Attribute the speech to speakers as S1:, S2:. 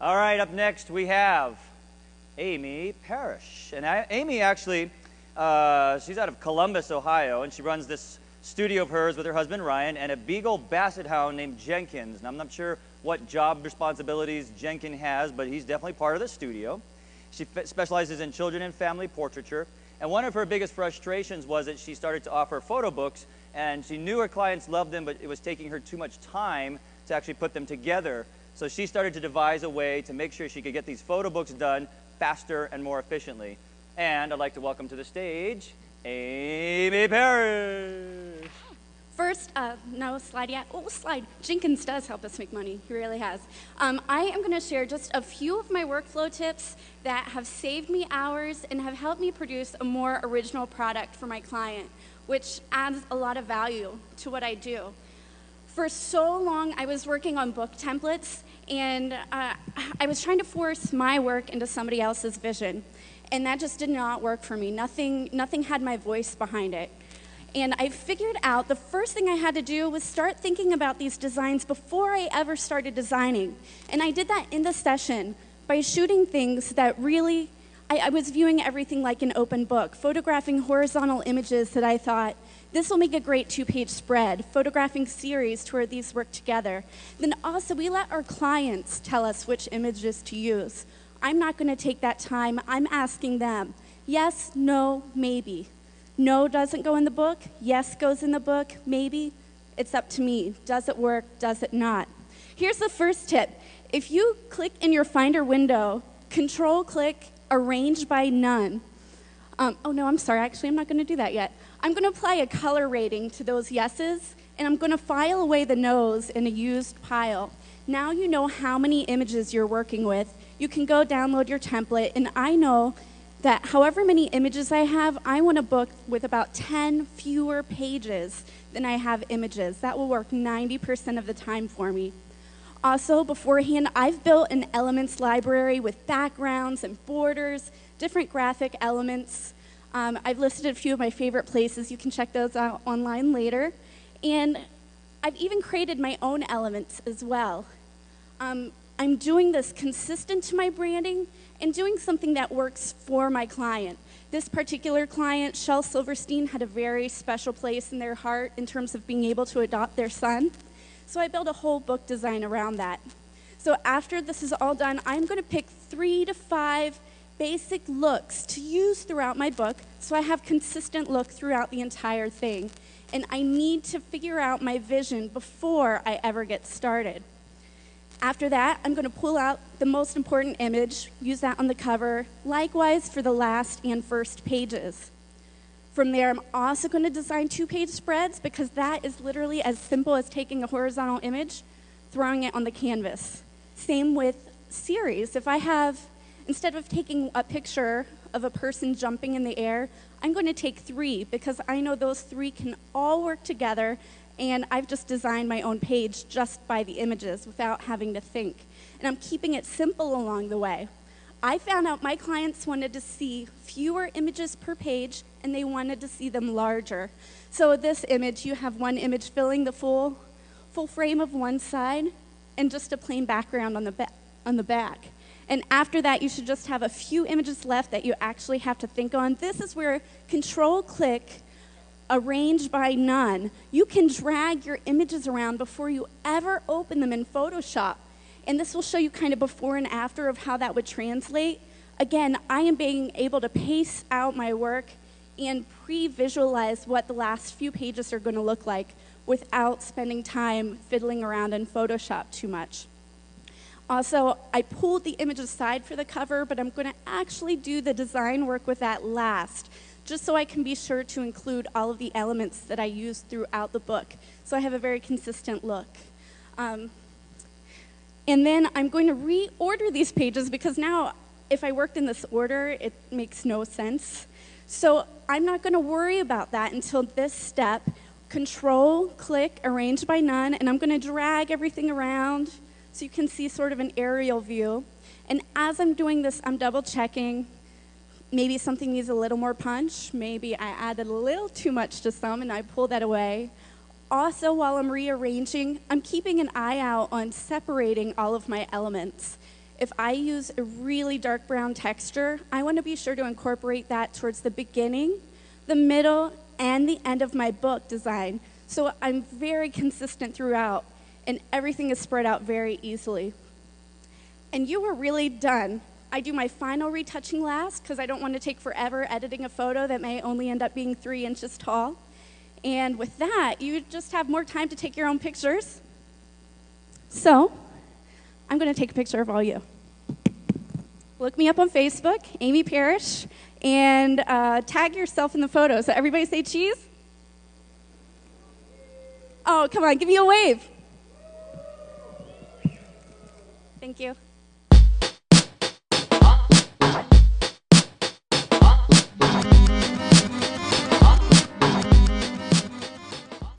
S1: All right, up next we have Amy Parrish. And Amy actually, she's out of Columbus, Ohio, and she runs this studio of hers with her husband Ryan and a Beagle Basset Hound named Jenkins. And I'm not sure what job responsibilities Jenkins has, but he's definitely part of the studio. She specializes in children and family portraiture. And one of her biggest frustrations was that she started to offer photo books, and she knew her clients loved them, but it was taking her too much time to actually put them together. So she started to devise a way to make sure she could get these photo books done faster and more efficiently. And I'd like to welcome to the stage, Amy Parrish.
S2: First, no slide yet. Oh, slide. Jenkins does help us make money. He really has. I am going to share just a few of my workflow tips that have saved me hours and have helped me produce a more original product for my client, which adds a lot of value to what I do. For so long, I was working on book templates, and I was trying to force my work into somebody else's vision, and that just did not work for me. Nothing had my voice behind it. And I figured out the first thing I had to do was start thinking about these designs before I ever started designing. And I did that in the session by shooting things that really, I was viewing everything like an open book, photographing horizontal images that I thought, this will make a great two-page spread, photographing series to where these work together. Then also, we let our clients tell us which images to use. I'm not going to take that time. I'm asking them, yes, no, maybe. No doesn't go in the book, yes goes in the book, maybe. It's up to me. Does it work, does it not? Here's the first tip. If you click in your Finder window, Control-click Arrange by None. Oh no, I'm sorry, actually I'm not going to do that yet. I'm going to apply a color rating to those yeses, and I'm going to file away the no's in a used pile. Now you know how many images you're working with. You can go download your template, and I know that however many images I have, I want a book with about 10 fewer pages than I have images. That will work 90% of the time for me. Also, beforehand, I've built an elements library with backgrounds and borders, different graphic elements. I've listed a few of my favorite places. You can check those out online later. And I've even created my own elements as well. I'm doing this consistent to my branding and doing something that works for my client. This particular client, Shel Silverstein, had a very special place in their heart in terms of being able to adopt their son. So I built a whole book design around that. So after this is all done, I'm going to pick 3 to 5 basic looks to use throughout my book so I have consistent look throughout the entire thing. And I need to figure out my vision before I ever get started. After that, I'm going to pull out the most important image, use that on the cover, likewise for the last and first pages. From there, I'm also going to design 2-page spreads because that is literally as simple as taking a horizontal image, throwing it on the canvas. Same with series. If I have, instead of taking a picture of a person jumping in the air, I'm going to take 3 because I know those 3 can all work together, and I've just designed my own page just by the images without having to think. And I'm keeping it simple along the way. I found out my clients wanted to see fewer images per page, and they wanted to see them larger. So this image, you have one image filling the full frame of one side, and just a plain background on the back. And after that, you should just have a few images left that you actually have to think on. This is where Control-click Arrange by None. You can drag your images around before you ever open them in Photoshop. And this will show you kind of before and after of how that would translate. Again, I am being able to pace out my work and pre-visualize what the last few pages are going to look like without spending time fiddling around in Photoshop too much. Also, I pulled the image aside for the cover, but I'm going to actually do the design work with that last, just so I can be sure to include all of the elements that I use throughout the book, so I have a very consistent look. And then I'm going to reorder these pages because now, if I worked in this order, it makes no sense. So I'm not going to worry about that until this step. Control-click Arrange by None, and I'm going to drag everything around so you can see sort of an aerial view. And as I'm doing this, I'm double-checking. Maybe something needs a little more punch. Maybe I added a little too much to some, and I pull that away. Also, while I'm rearranging, I'm keeping an eye out on separating all of my elements. if I use a really dark brown texture, I want to be sure to incorporate that towards the beginning, the middle, and the end of my book design. So I'm very consistent throughout, and everything is spread out very easily. And you are really done. I do my final retouching last because I don't want to take forever editing a photo that may only end up being 3 inches tall. And with that, you just have more time to take your own pictures. So I'm going to take a picture of all you. Look me up on Facebook, Amy Parrish, and tag yourself in the photo. So everybody say cheese. Oh, come on, give me a wave. Thank you.